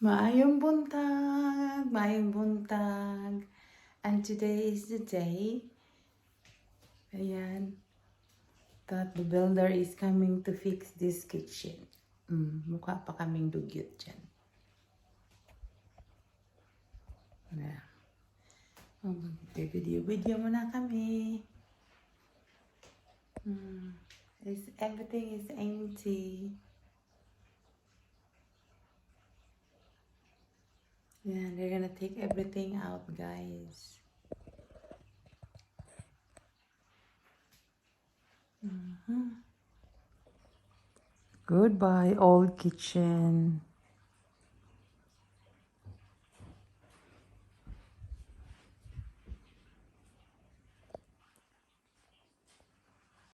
Maayong buntag, maayong buntag. And today is the day, ayan, that the builder is coming to fix this kitchen. Mukha pa kaming dugyot dyan. Ayan. Video muna kami. Everything is empty. Yeah, they're gonna take everything out, guys. Goodbye, old kitchen.